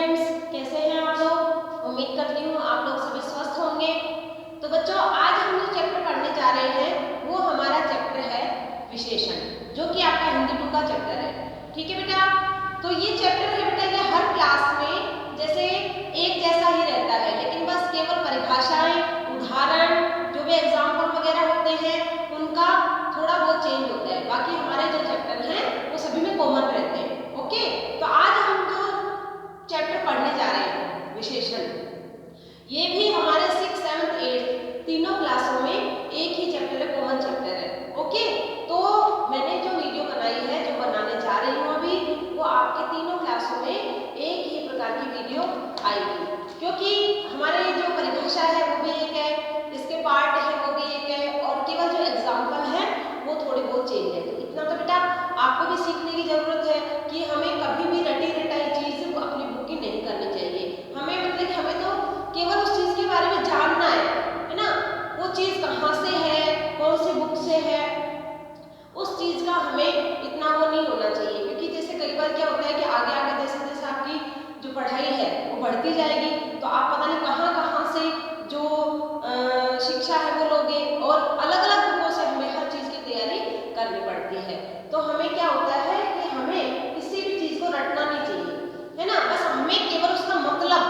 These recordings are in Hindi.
फ्रेंड्स, कैसे हैं आप लोग। उम्मीद करती हूँ आप लोग सभी स्वस्थ होंगे। तो बच्चों, आज हम जो चैप्टर पढ़ने जा रहे हैं वो हमारा चैप्टर है विशेषण, जो कि आपका हिंदी 2 का चैप्टर है। ठीक है बेटा। तो ये चैप्टर है बेटा, ये हर क्लास में जैसे एक जैसा ही रहता है, लेकिन बस केवल परिभाषाएं, उदाहरण, जो भी एग्जाम्पल वगैरह होते हैं उनका थोड़ा बहुत चेंज होता है। बाकी हमारे जो चैप्टर हैं वो सभी में कॉमन रहते हैं। ओके, तो आज हम जो चैप्टर पढ़ने जा रहे हैं विशेषण, ये भी हमारे 6th, 7th, 8th तीनों क्लासों में एक ही चैप्टर है, कॉमन चैप्टर है। ओके, तो मैंने जो वीडियो बनाई है, जो बनाने जा रही हूँ अभी, वो आपके तीनों क्लासों में एक ही प्रकार की वीडियो आएगी, क्योंकि हमारे जो परिभाषा है वो भी एक है, इसके पार्ट है वो भी एक है, और केवल जो एग्जाम्पल है वो थोड़े बहुत चेंज है। तो इतना तो बेटा आपको भी सीखने की जरूरत है कि हमें कभी भी रटी रटाई चीज अपनी बुक की नहीं करनी चाहिए। हमें मतलब हमें तो केवल उस चीज के बारे में जानना है ना, वो चीज कहाँ से है, कौन सी बुक से है, उस चीज का हमें इतना वो नहीं होना चाहिए। क्योंकि जैसे कई बार क्या होता है कि आगे आगे जैसे जैसे आपकी जो पढ़ाई है वो बढ़ती जाएगी, तो आप पता नहीं कहाँ कहाँ से जो शिक्षा है वो लोगे, और अलग अलग बुकों से हमें हर चीज की तैयारी करनी पड़ती है। तो हमें क्या होता है कि हमें किसी भी चीज को रटना नहीं चाहिए, है ना। बस हमें केवल उसका मतलब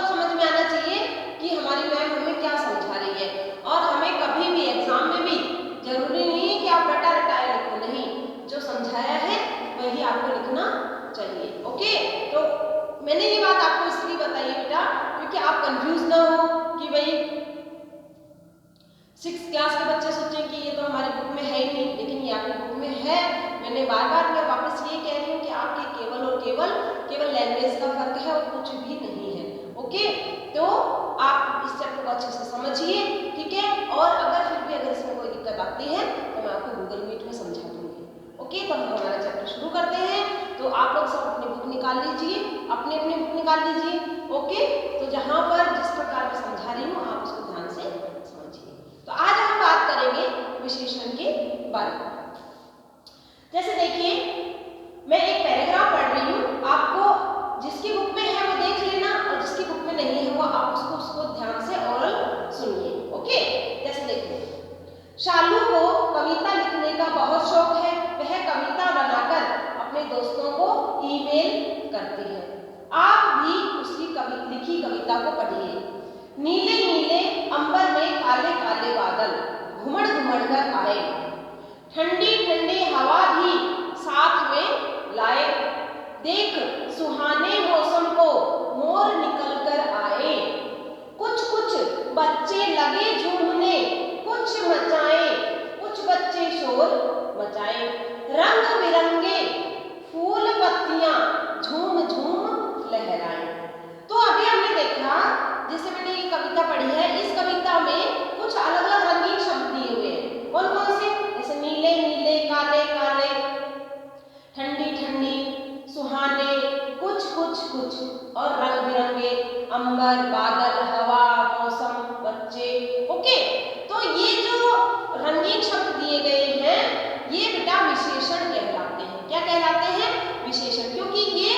समझ में आना चाहिए कि हमारी मैम हमें क्या समझा रही है। और हमें कभी भी एग्जाम में भी जरूरी नहीं है कि आप रटा रटाया लिखो, नहीं, जो समझाया है वही आपको लिखना चाहिए। ओके, तो मैंने ये बात आपको इसलिए बताई है बेटा, क्योंकि आप कंफ्यूज ना हो कि भाई 6th क्लास के बच्चे सोचें कि ये तो हमारी बुक में है ही नहीं, लेकिन ये आपकी बुक में है। मैंने बार बार मैं वापस ये कह रही हूँ कि आपके केवल और केवल लैंग्वेज का फर्क है और कुछ भी नहीं है। ओके, तो आप इस चैप्टर को अच्छे से समझिए, ठीक है। और अगर इसमें कोई दिक्कत आती है तो मैं आपको गूगल मीट में समझा दूंगी। ओके, तो हम हमारा चैप्टर शुरू करते हैं। तो आप लोग सब अपनी बुक निकाल लीजिए, अपनी अपनी बुक निकाल लीजिए। ओके, तो जहाँ पर जिस प्रकार मैं समझा रही हूँ आप उसको ध्यान से समझिए। तो आज हम बात करेंगे विशेषण के बारे में। जैसे देखिए, मैं एक पैराग्राफ पढ़ रही हूँ, आपको जिसकी बुक में है वो देख लेना, और जिसकी बुक में नहीं है वो आप उसको ध्यान से ओरल सुनिए। ओके, जैसे देखिए, शालू को कविता लिखने का बहुत शौक है। वह कविता बनाकर अपने दोस्तों को ईमेल करती है। आप भी उसकी लिखी कविता को पढ़िए। नीले नीले अंबर में काले काले बादल घुमड़ घुमड़ कर आए, ठंडी ठंडी हवा भी साथ में लाए। देख सुहाने मौसम को मोर निकल कर आए। कुछ कुछ बच्चे लगे झूमने, कुछ मचाए, कुछ बच्चे शोर मचाए। रंग बिरंगे फूल पत्तियां झूम झूम लहराए। तो अभी हमने देखा, जैसे मैंने ये कविता पढ़ी है, इस कविता में कुछ अलग अलग रंगीन शब्द दिए हुए हैं। कौन कौन से? जैसे नीले नीले, काले काले, ठंडी ठंडी, सुहाने, कुछ कुछ कुछ, और रंग बिरंगे, अंबर, बादल, हवा, मौसम, बच्चे। ओके, तो ये जो रंगीन शब्द दिए गए हैं ये बेटा विशेषण कहलाते हैं। क्या कहलाते हैं? विशेषण। क्योंकि ये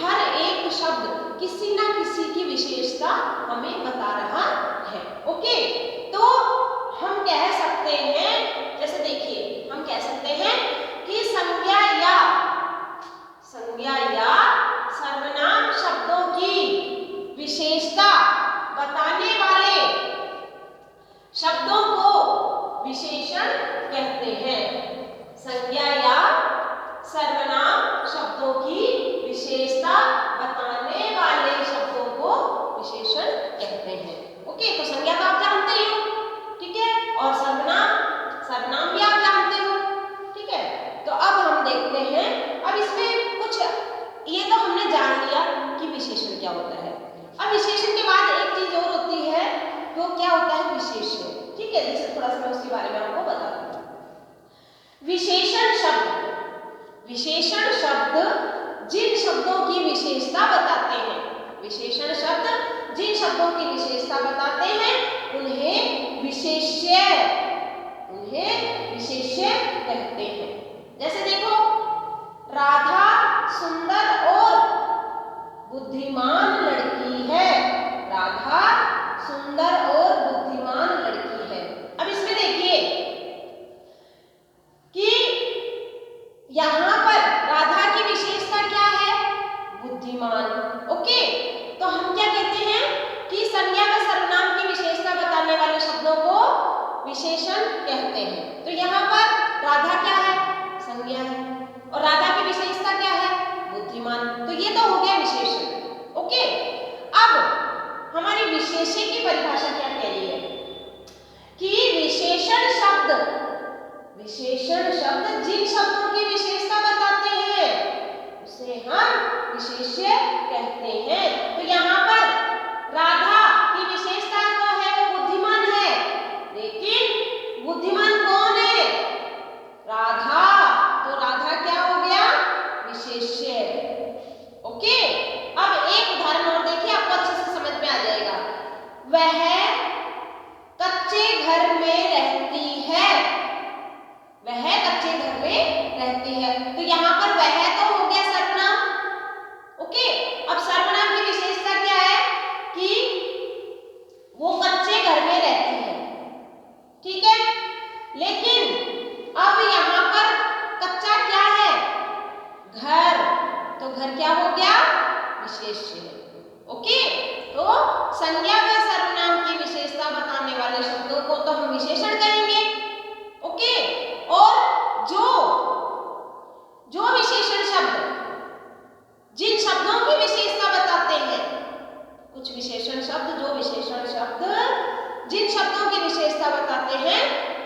हर एक शब्द किसी ना किसी की विशेषता हमें बता रहा है। ओके, तो हम कह सकते हैं, जैसे देखिए हम कह सकते हैं कि संज्ञा या सर्वनाम शब्दों की विशेषता बताने वाले शब्दों को विशेषण कहते हैं। संज्ञा या सर्वनाम शब्दों की विशेषता बताने वाले शब्दों को विशेषण कहते हैं। ओके, तो संज्ञा तो आप जानते ही हो, ठीक है, और सर्वनाम भी आप जानते हो, ठीक है। तो अब हम देखते हैं, अब इसमें कुछ ये तो हमने जान लिया कि विशेषण क्या होता है। अब विशेषण के बाद एक चीज और होती है, तो क्या होता है विशेष्य, ठीक है। जैसे थोड़ा सा मैं उसके बारे में आपको बता दूं। विशेषण शब्द जिन शब्दों की विशेषता बताते हैं, विशेषण शब्द जिन शब्दों की विशेषता बताते हैं उन्हें विशेष्य कहते हैं। जैसे देखो, राधा सुंदर और बुद्धिमान उसे हम विशेष्य कहते हैं। तो यहाँ पर राधा की विशेषता तो है वो बुद्धिमान है, लेकिन बुद्धिमान कौन है? राधा। तो राधा क्या हो गया? विशेष्य। ओके, अब एक उदाहरण और देखिए, आपको अच्छे से समझ में आ जाएगा। वह कच्चे घर में रहती है। वह कच्चे घर में रहती है। तो यहाँ पर वह तो हो गया सर्वनाम। ओके, अब सर्वनाम की विशेषता क्या है कि वो कच्चे घर में रहती है, ठीक है। लेकिन अब यहाँ पर कच्चा क्या है? घर। तो घर क्या हो गया? विशेष्य। ओके, तो संज्ञा व सर्वनाम की विशेषता बताने वाले शब्दों को तो हम विशेषण कहेंगे। ओके, और जो विशेषण शब्द जिन शब्दों की विशेषता बताते हैं, कुछ विशेषण शब्द, जो विशेषण शब्द जिन शब्दों की विशेषता बताते हैं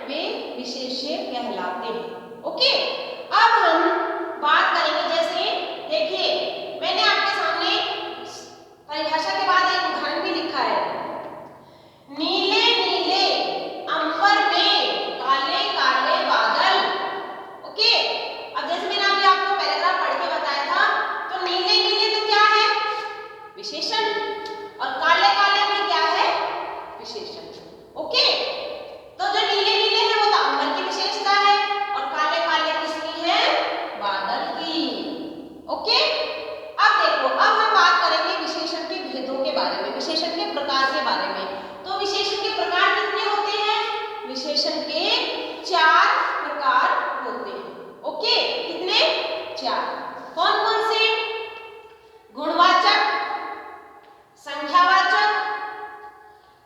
वे विशेष्य कहलाते हैं। ओके, अब हम बात करेंगे, जैसे देखिए मैंने आपके सामने परिभाषा के बाद एक उदाहरण भी लिखा है। नीले नीले अंबर में काले काले बादल। ओके, अब जैसे मैंने अभी आपको पैराग्राफ पढ़ के बताया था, तो नीले नीले तो क्या है? विशेषण, और काले काले में क्या है? विशेषण। ओके, तो जो नीले नीले है वो तो अंबर की विशेषता है, और काले काले किसकी है? बादल की। ओके, अब देखो, अब हम बात करेंगे विशेषण के भेदों के बारे में, विशेषण के प्रकार के बारे में। तो विशेषण के प्रकार कितने होते हैं? विशेषण के 4 प्रकार होते हैं। ओके, कितने? 4। कौन कौन से? गुणवाचक, संख्यावाचक,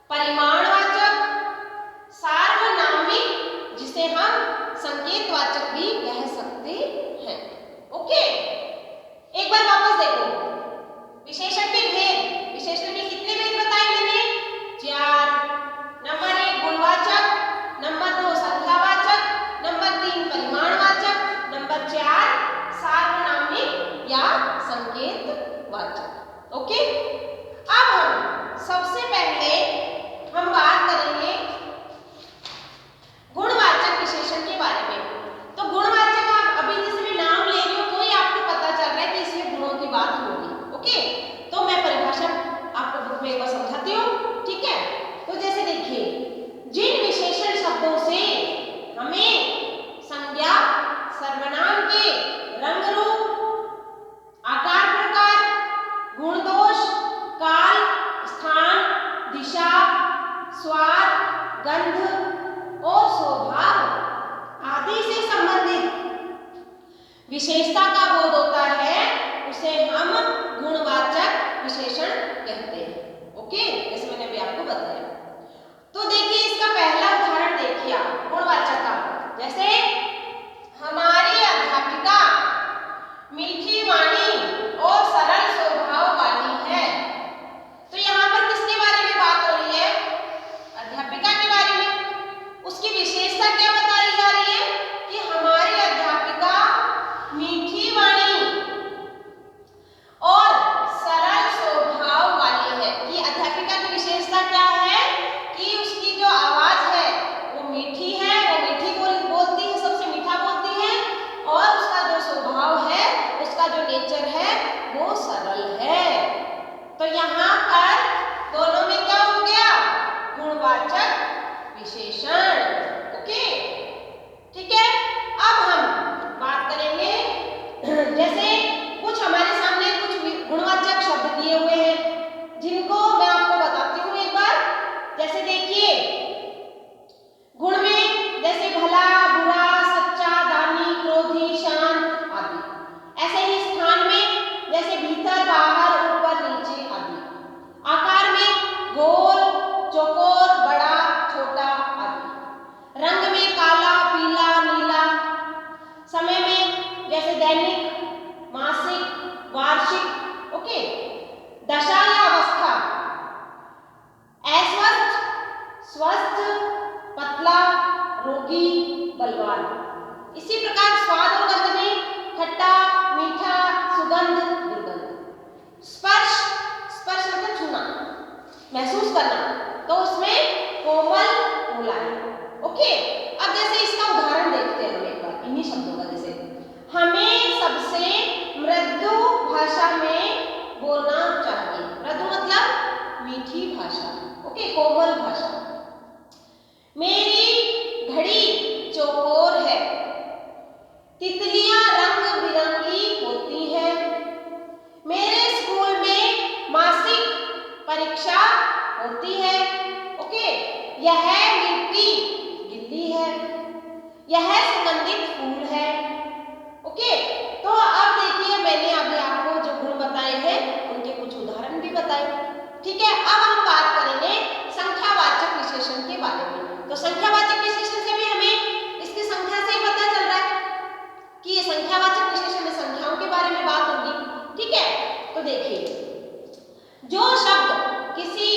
परिमाणवाचक, सार्वनामिक, जिसे हम संकेतवाचक भी कह सकते हैं। ओके, एक बार वापस देखो, विशेषण के भेद, विशेषण के कितने भेद बताए मैंने? 4। नंबर 1 गुणवाचक, नंबर 2 संख्यावाचक, नंबर 3 परिमाणवाचक, नंबर 4 सार्वनामिक या संकेतवाचक। ओके, अब हम सबसे पहले हम बात करेंगे गुणवाचक विशेषण के बारे में। तो गुणवाचक, आप अभी जैसे मैं नाम ले रही हूँ तो ही आपको पता चल रहा है कि इसमें गुणों की बात होगी। ओके, तो मैं परिभाषा आपको बुक में एक बार समझाती हूँ, ठीक है। तो जैसे देखिए, जिन विशेषण शब्दों से हमें संज्ञा सर्वनाम के रंग रूप, आकार प्रकार, गुण दोष, काल, स्थान, दिशा, स्वाद, गंध और स्वभाव आदि से संबंधित विशेषता का बोध होता है, उसे हम गुणवाचक विशेषण कहते हैं। ओके, जैसे मैंने अभी आपको बताया। तो देखिए, इसका पहला उदाहरण देखिए आप गुणवाचक का। जैसे हमारी अध्यापिका मीठी वाणी और सरल स्वभाव वाली है। तो यहाँ पर किसके बारे में बात हो रही है? अध्यापिका के बारे में। उसकी विशेषता क्या बताई जा रही है? कि हमारी अध्यापिका मीठी वाणी और सरल स्वभाव वाली है। कि अध्यापिका की विशेषता क्या है? कि उसकी जो आवाज है वो मीठी है, वो मीठी बोलती है, सबसे मीठा बोलती है, और उसका जो स्वभाव है, उसका जो नेचर है वो सरल है। तो यहाँ पर दोनों में क्या हो गया? गुणवाचक विशेषण। ओके, ठीक है। अब हम बात करेंगे, जैसे कुछ हमारे सामने कुछ गुणवाचक शब्द दिए हुए हैं, जिनको मैं आपको बताती हूँ एक बार। जैसे देखिए, गुण में जैसे भला, बुरा, सच्चा, दानी, क्रोधी, शांत आदि। ऐसे ही स्थान में जैसे भीतर, बाहर, ऊपर, नीचे आदि। आकार में गोल, चौकोर, बड़ा, छोटा आदि। रंग में काला, पीला, नीला। समय में जैसे दैनिक, मासिक, वार्षिक। ओके, दशा या अवस्था, अस्वस्थ, स्वस्थ, पतला, रोगी, बलवान। इसी प्रकार स्वाद और गंध में खट्टा, मीठा, सुगंध, करना, तो उसमें कोमल मुलायम। ओके, अब जैसे इसका उदाहरण देखते हैं हम एक बार इन्हीं शब्दों का। जैसे हमें सबसे मृदु भाषा में बोलना चाहिए। मृदु मतलब मीठी भाषा, ओके, कोमल भाषा। मेरी घड़ी चौकोर है, तितलियां रंग बिरंगी होती हैं, मेरे स्कूल में मासिक परीक्षा होती है। ओके, यह मिट्टी गिल्ली है, यह सुगंधित फूल है। ओके, तो अब देखिए मैंने अभी आपको जो गुण बताए हैं उनके कुछ उदाहरण भी बताए। ठीक है, अब हम बात करेंगे संख्यावाचक विशेषण के बारे में। तो संख्यावाचक विशेषण से भी हमें इसकी संख्या से ही पता चल रहा है कि ये संख्यावाचक विशेषण में संख्याओं के बारे में बात होगी। ठीक है, तो देखिए जो शब्द किसी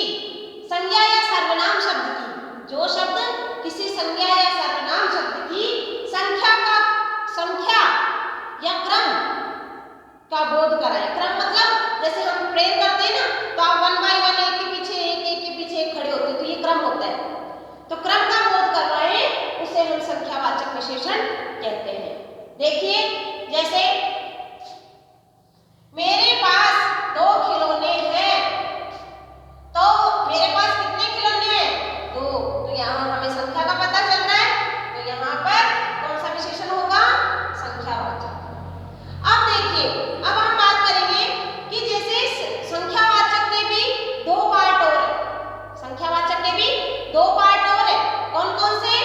संज्ञा या सर्वनाम शब्द की, जो शब्द किसी संज्ञा या सर्वनाम शब्द की संख्या या क्रम का बोध कराए। क्रम मतलब जैसे हम प्रेयर करते हैं ना, तो आप 1 बाय 1 एक के पीछे एक खड़े होते हैं, तो ये क्रम होता है। तो क्रम का बोध करवाए उसे हम संख्यावाचक विशेषण कहते हैं। देखिए जैसे मेरे पास 2 खिलौने हैं, तो मेरे पास कितने खिलौने हैं? 2। तो यहाँ हमें संख्या का पता चल रहा है, तो यहाँ पर कौन सा विशेषण होगा? संख्यावाचक। अब देखिए, अब हम बात करेंगे कि जैसे संख्यावाचक के भी 2 पार्ट और है। संख्यावाचक के भी 2 पार्ट और है। कौन कौन से?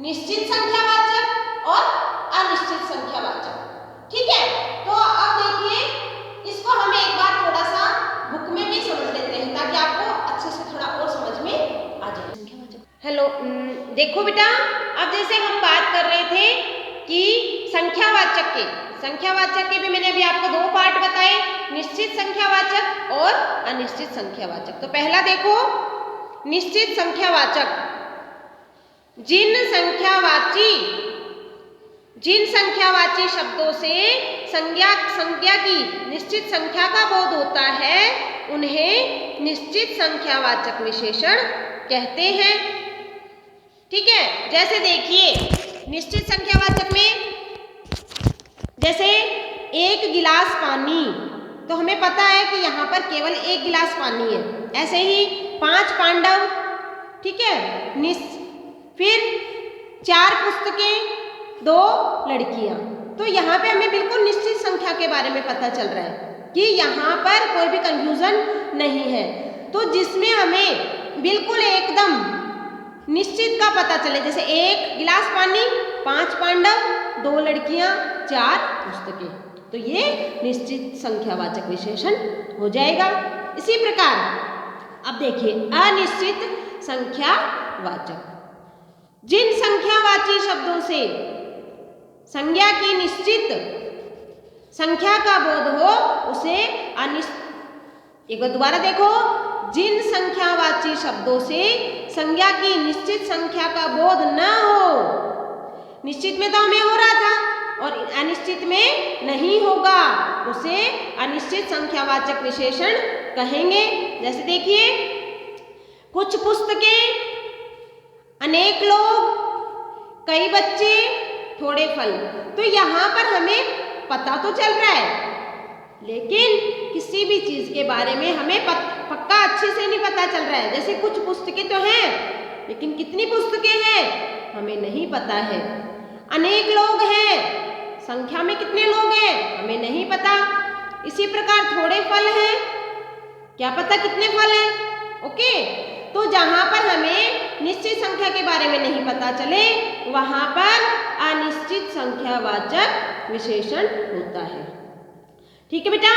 निश्चित संख्यावाचक और अनिश्चित संख्यावाचक। ठीक है, तो अब देखिए इसको हम एक बार थोड़ा सा बुक में भी समझ लेते हैं ताकि आपको अच्छे से थोड़ा और समझ में आ जाए। हेलो, देखो बेटा, अब जैसे हम बात कर रहे थे कि संख्यावाचक के भी मैंने अभी आपको 2 पार्ट बताए, निश्चित संख्यावाचक और अनिश्चित संख्यावाचक। तो पहला देखो, निश्चित संख्यावाचक जिन संख्यावाची शब्दों से संज्ञा की निश्चित संख्या का बोध होता है उन्हें निश्चित संख्यावाचक विशेषण कहते हैं। ठीक है, जैसे देखिए निश्चित संख्यावाचक में जैसे 1 गिलास पानी, तो हमें पता है कि यहाँ पर केवल 1 गिलास पानी है। ऐसे ही 5 पांडव, ठीक है, फिर 4 पुस्तकें, 2 लड़कियां। तो यहाँ पे हमें बिल्कुल निश्चित संख्या के बारे में पता चल रहा है कि यहाँ पर कोई भी कंफ्यूजन नहीं है। तो जिसमें हमें बिल्कुल एकदम निश्चित का पता चले, जैसे 1 गिलास पानी, 5 पांडव, 2 लड़कियां, 4 पुस्तकें, तो ये निश्चित संख्यावाचक विशेषण हो जाएगा। इसी प्रकार अब देखिए अनिश्चित संख्यावाचक, जिन संख्यावाची शब्दों से संज्ञा की निश्चित संख्या का बोध हो उसे अनिश्चित। एक बार दोबारा देखो, जिन संख्यावाची शब्दों से संज्ञा की निश्चित संख्या का बोध न हो, निश्चित में तो हमें हो रहा था और अनिश्चित में नहीं होगा, उसे अनिश्चित संख्यावाचक विशेषण कहेंगे। जैसे देखिए, कुछ पुस्तकें, अनेक लोग, कई बच्चे, थोड़े फल। तो यहाँ पर हमें पता तो चल रहा है, लेकिन किसी भी चीज के बारे में हमें पक्का अच्छे से नहीं पता चल रहा है। जैसे कुछ पुस्तकें तो हैं, लेकिन कितनी पुस्तकें हैं हमें नहीं पता है। अनेक लोग हैं, संख्या में कितने लोग हैं हमें नहीं पता। इसी प्रकार थोड़े फल हैं, क्या पता कितने फल हैं। ओके, तो जहां पर हमें निश्चित संख्या के बारे में नहीं पता चले वहां पर अनिश्चित संख्यावाचक विशेषण होता है। ठीक है बेटा,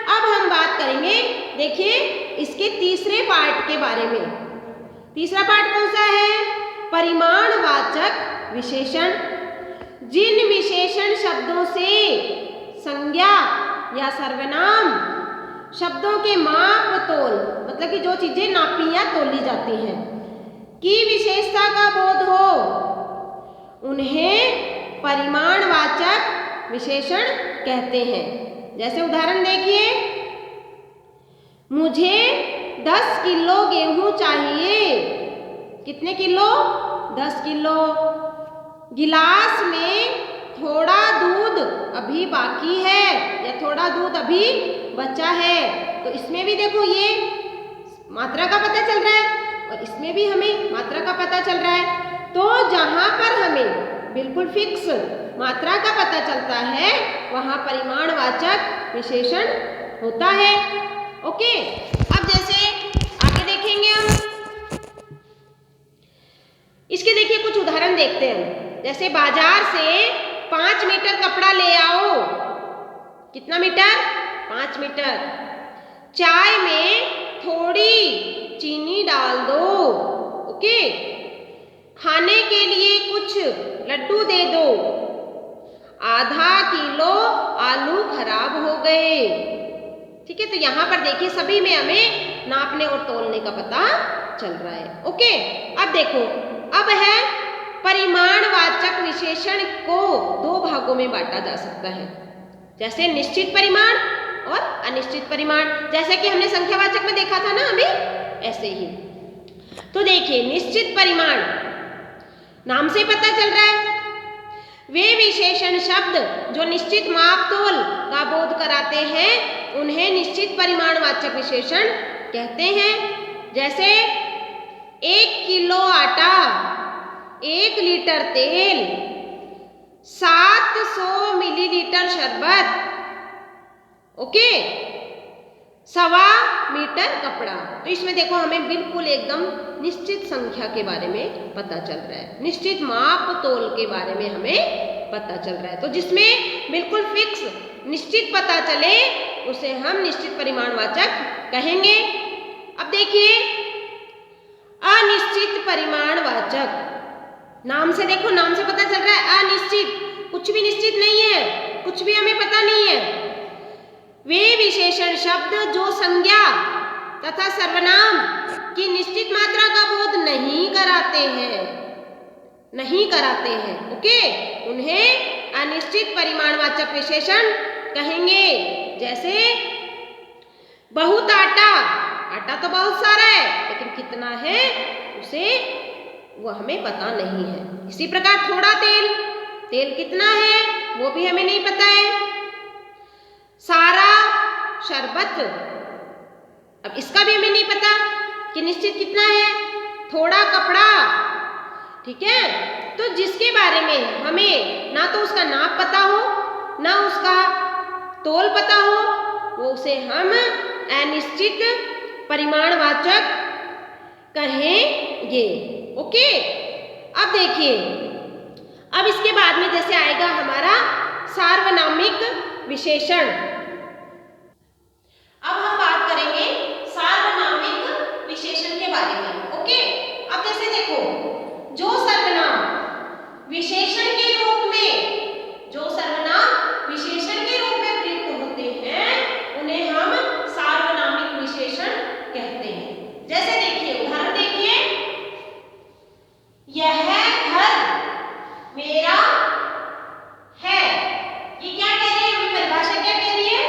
अब हम बात करेंगे, देखिए इसके तीसरे पार्ट के बारे में। तीसरा पार्ट कौन सा है? परिमाणवाचक विशेषण। जिन विशेषण शब्दों से संज्ञा या सर्वनाम शब्दों के माप तोल, मतलब कि जो चीजें नापी या तोली जाती हैं, की विशेषता का बोध हो उन्हें परिमाणवाचक विशेषण कहते हैं। जैसे उदाहरण देखिए, मुझे 10 किलो गेहूं चाहिए। कितने किलो? 10 किलो। गिलास में थोड़ा दूध अभी बाकी है या थोड़ा दूध अभी बचा है। तो इसमें भी देखो ये मात्रा का पता चल रहा है और इसमें भी हमें मात्रा का पता चल रहा है। तो जहाँ पर हमें बिल्कुल फिक्स मात्रा का पता चलता है वहाँ परिमाणवाचक विशेषण होता है। ओके, अब जैसे आगे देखेंगे हम, इसके देखिए कुछ उदाहरण देखते हैं। जैसे बाजार से 5 मीटर कपड़ा ले आओ। कितना मीटर? 5 मीटर। चाय में थोड़ी चीनी डाल दो। ओके, खाने के लिए कुछ लड्डू दे दो। आधा किलो आलू खराब हो गए। ठीक है, तो यहाँ पर देखिए सभी में हमें नापने और तोलने का पता चल रहा है। ओके, अब देखो, अब है परिमाणवाचक विशेषण को 2 भागों में बांटा जा सकता है, जैसे निश्चित परिमाण और अनिश्चित परिमाण। जैसे कि हमने संख्यावाचक में देखा था ना अभी, ऐसे ही। तो देखिए, निश्चित परिमाण नाम से पता चल रहा है, वे विशेषण शब्द जो निश्चित माप तोल का बोध कराते हैं उन्हें निश्चित परिमाणवाचक विशेषण कहते हैं। जैसे 1 किलो आटा, 1 लीटर तेल, 700 मिलीलीटर शरबत, ओके, 1.25 मीटर कपड़ा। तो इसमें देखो हमें बिल्कुल एकदम निश्चित संख्या के बारे में पता चल रहा है, निश्चित माप तोल के बारे में हमें पता चल रहा है। तो जिसमें बिल्कुल फिक्स निश्चित पता चले उसे हम निश्चित परिमाणवाचक कहेंगे। अब देखिए अनिश्चित परिमाणवाचक, नाम से देखो, नाम से पता चल रहा है अनिश्चित, कुछ भी निश्चित नहीं है, कुछ भी हमें पता नहीं है। वे विशेषण शब्द जो संज्ञा तथा सर्वनाम की निश्चित मात्रा का बोध नहीं कराते हैं, नहीं कराते हैं। ओके, उन्हें अनिश्चित परिमाणवाचक विशेषण कहेंगे। जैसे बहुत आटा, आटा तो बहुत सारा है लेकिन कितना है उसे वो हमें पता नहीं है। इसी प्रकार थोड़ा तेल, तेल कितना है वो भी हमें नहीं पता है। सारा शरबत, अब इसका भी हमें नहीं पता कि निश्चित कितना है। थोड़ा कपड़ा, ठीक है, तो जिसके बारे में हमें ना तो उसका नाप पता हो ना उसका तोल पता हो, वो उसे हम अनिश्चित परिमाणवाचक कहेंगे। ओके, अब देखिए, अब इसके बाद में जैसे आएगा हमारा सार्वनामिक विशेषण। अब हम बात करेंगे सार्वनामिक विशेषण के बारे में। ओके, अब जैसे देखो, जो सर्वनाम विशेषण के रूप में, जो सर्वनाम विशेषण के रूप में प्रयुक्त होते हैं उन्हें हम सार्वनामिक विशेषण कहते हैं। जैसे देखिए, उदाहरण देखिए, यह घर मेरा है। ये क्या कह रही है, हमें परिभाषा क्या कह रही है?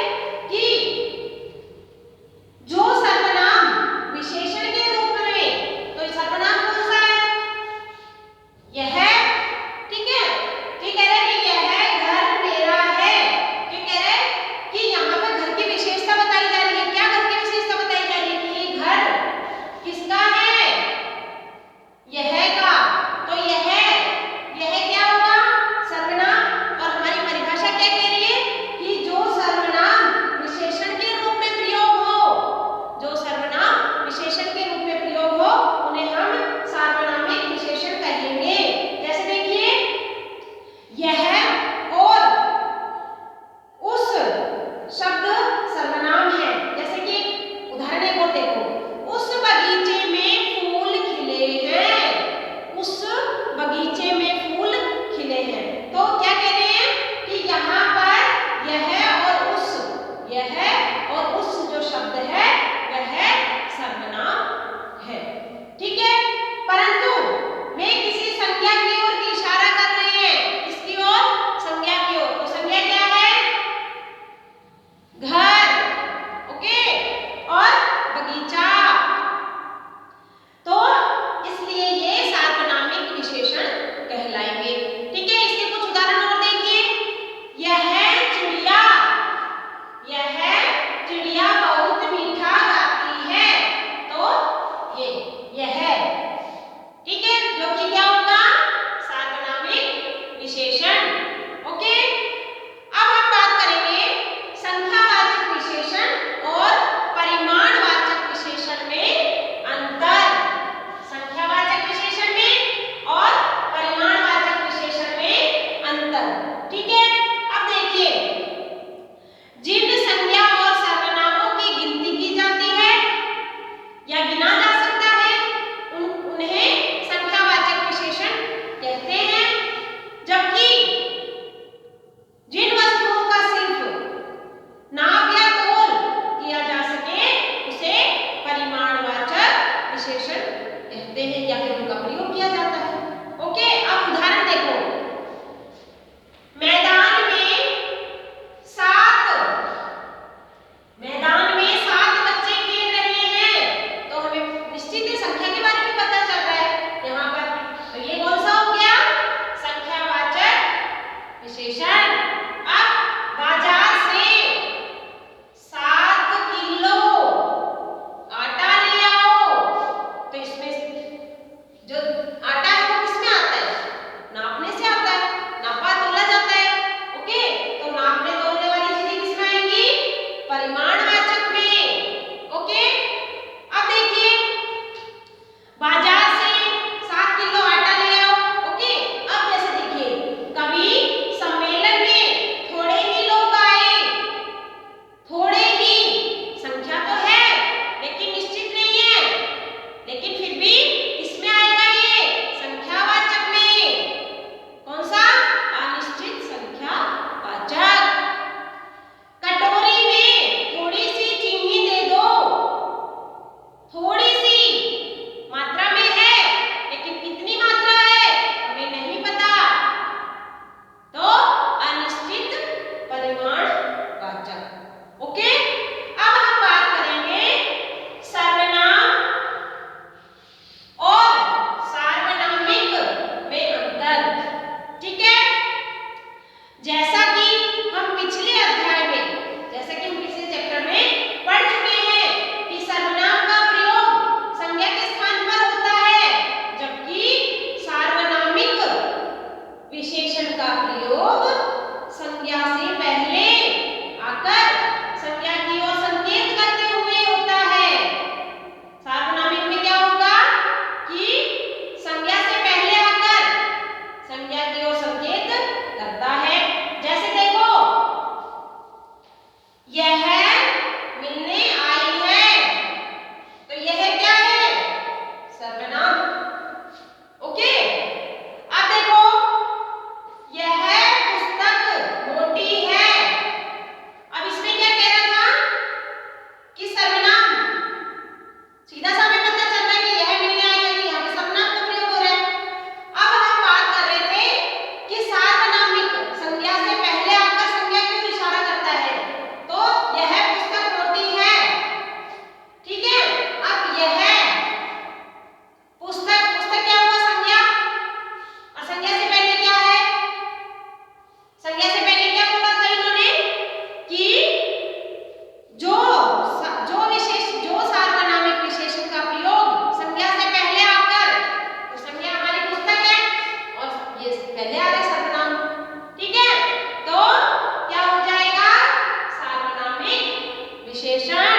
विशेषण।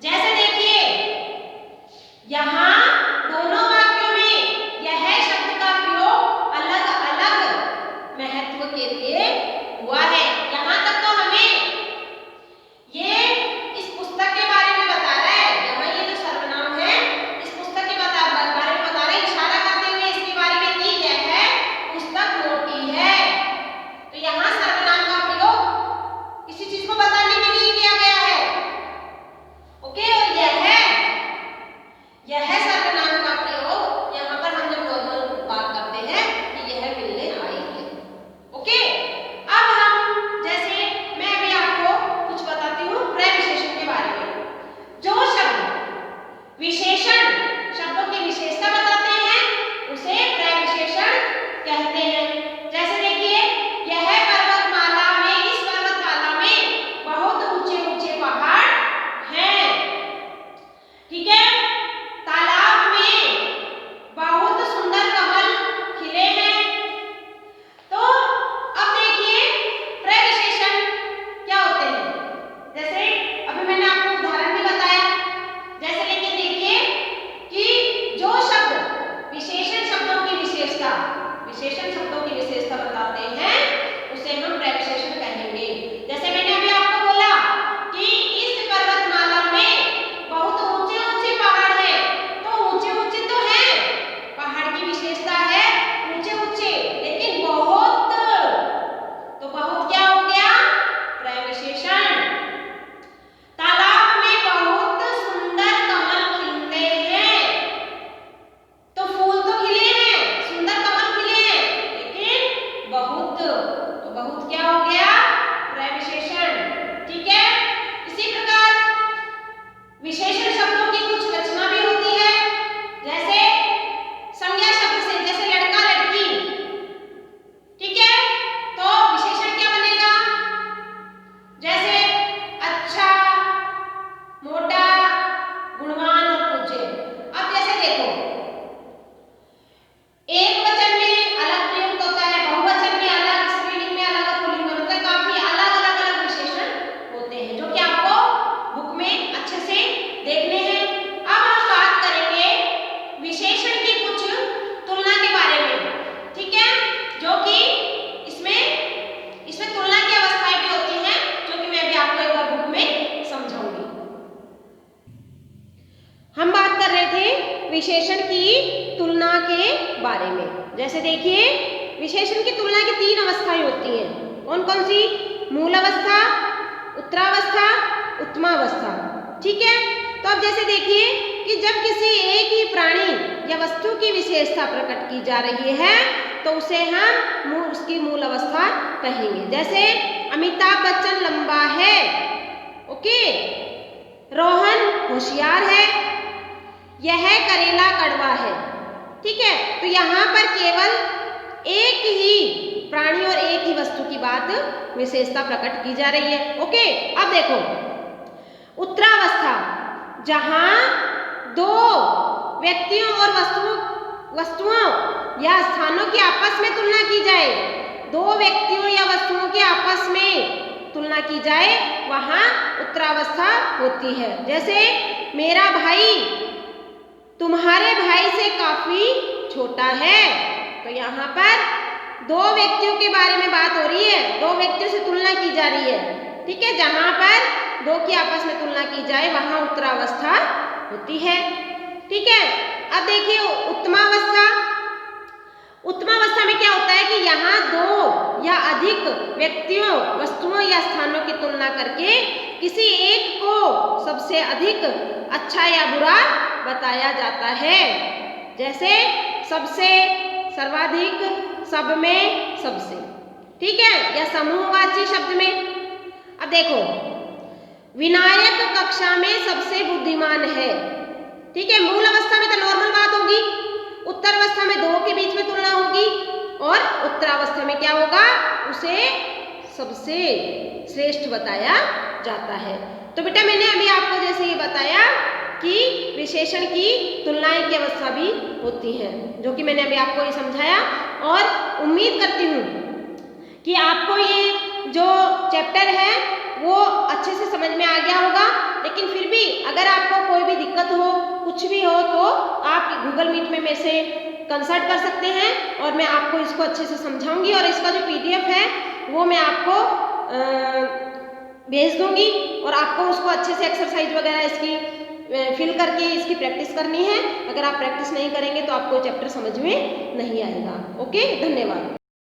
जैसे देखिए यहाँ दोनों वाक्यों में यह शब्द का प्रयोग अलग अलग महत्व के लिए हुआ है। यहाँ तक तो हमें ये इस पुस्तक के बारे में बता रहा है। यहाँ ये जो सर्वनाम है इस पुस्तक के बारे में बता रहा है, इशारा करते हुए इसके बारे में कि यह पुस्तक मोटी है। तो यहाँ सर्वनाम का प्रयोग किसी चीज को बताने के लिए किया गया है। ओके, और यह सर्वनाम का प्रयोग यहाँ पर हम जब नॉर्मल बात करते हैं कि यह मिलने आई है। ओके, अब हम जैसे मैं अभी आपको कुछ बताती हूँ प्रविशेषण के बारे में। जो शब्द विशेषण शब्दों की विशेषता बताते हैं उसे प्रविशेषण कहते हैं। जैसे देखिए यह पर्वतमाला में, इस पर्वतमाला में बहुत ऊंचे ऊंचे पहाड़ हैं। ठीक है, तालाब में बहुत सुंदर कमल खिले हैं। तो अब देखिए प्रविशेषण क्या होते हैं। जैसे अभी मैंने आपको उदाहरण भी बताया। जैसे लेकिन देखिए कि जो शब्द विशेषण शब्दों की विशेषता बताते हैं उसे हम प्रविशेषण कहेंगे। जैसे मैंने अभी आपको बोला कि इस पर्वतमाला में बहुत ऊंचे ऊंचे पहाड़ हैं। तो ऊंचे ऊंचे तो हैं, पहाड़ की विशेषता है ऊंचे ऊंचे, लेकिन बहुत, तो बहुत क्या हो गया प्रविशेषण। तालाब में बहुत सुंदर कमल खिलते हैं। तो फूल तो खिले हैं, सुंदर कमल खिले हैं, लेकिन बहुत, तो बहुत क्या हो गया प्रविशेषण। ठीक है, इसी प्रकार विशेषण शब्दों की कुछ रचना भी होती है। जैसे संज्ञा शब्द से, जैसे लड़का लड़की। ठीक है, तो विशेषण क्या बनेगा? जैसे अच्छा, मोटा, गुणवान और पूज्य। अब जैसे देखो एक वचन में अलग प्रयुक्त होता है, बहुवचन में अलग, स्त्रीलिंग में अलग और पुल्लिंग में, मतलब काफी अलग विशेषण होते हैं जो कि आपको बुक में अच्छे से देखने हैं। अब हम बात करेंगे विशेषण की कुछ तुलना के बारे में। ठीक है, जो कि इसमें तुलना की अवस्थाएं भी होती हैं, जो कि मैं अभी आपको एक बार बुक में समझाऊंगी। हम बात कर रहे थे विशेषण की तुलना के बारे में। जैसे देखिए विशेषण की तुलना की 3 अवस्थाएं होती हैं। कौन कौन सी? मूल अवस्था, उत्तरावस्था, उत्तमावस्था। ठीक है, तो अब जैसे देखिए कि जब किसी एक ही प्राणी या वस्तु की विशेषता प्रकट की जा रही है तो उसे हम उसकी मूल अवस्था कहेंगे। जैसे अमिताभ बच्चन लंबा है। ओके, रोहन होशियार है, यह करेला कड़वा है। ठीक है, तो यहाँ पर केवल एक ही प्राणी और एक ही वस्तु की बात विशेषता प्रकट की जा रही है। ओके, अब देखो उत्तरावस्था, जहाँ 2 व्यक्तियों और वस्तुओं या स्थानों की आपस में तुलना की जाए, 2 व्यक्तियों या वस्तुओं की आपस में तुलना की जाए, वहाँ उत्तरावस्था होती है। जैसे मेरा भाई तुम्हारे भाई से काफी छोटा है। तो यहाँ पर 2 व्यक्तियों के बारे में बात हो रही है, 2 व्यक्तियों से तुलना की जा रही है। ठीक है, जहाँ पर 2 की आपस में तुलना की जाए वहाँ उत्तरावस्था होती है। ठीक है, अब देखिए उत्तमावस्था। उत्तमावस्था में क्या होता है कि यहाँ 2 या अधिक व्यक्तियों, वस्तुओं या स्थानों की तुलना करके किसी एक को सबसे अधिक अच्छा या बुरा बताया जाता है। जैसे सबसे, सर्वाधिक, सब में, सबसे। ठीक है, या समूहवाची शब्द में। अब देखो विनायक कक्षा में सबसे बुद्धिमान है। ठीक है, मूल अवस्था में तो नॉर्मल बात होगी, उत्तरावस्था में 2 के बीच में तुलना होगी और उत्तरावस्था में क्या होगा, उसे सबसे श्रेष्ठ बताया जाता है। तो बेटा मैंने अभी आपको जैसे ये बताया कि विशेषण की तुलनाएं की अवस्था भी होती है, जो कि मैंने अभी आपको ये समझाया। और उम्मीद करती हूँ कि आपको ये जो चैप्टर है वो अच्छे से समझ में आ गया लेकिन फिर भी अगर आपको कोई भी दिक्कत हो, कुछ भी हो, तो आप गूगल मीट में मेरे से कंसल्ट कर सकते हैं और मैं आपको इसको अच्छे से समझाऊंगी और इसका जो PDF है वो मैं आपको भेज दूंगी और आपको उसको अच्छे से एक्सरसाइज वगैरह इसकी फिल करके इसकी प्रैक्टिस करनी है। अगर आप प्रैक्टिस नहीं करेंगे तो आपको चैप्टर समझ में नहीं आएगा। ओके, धन्यवाद।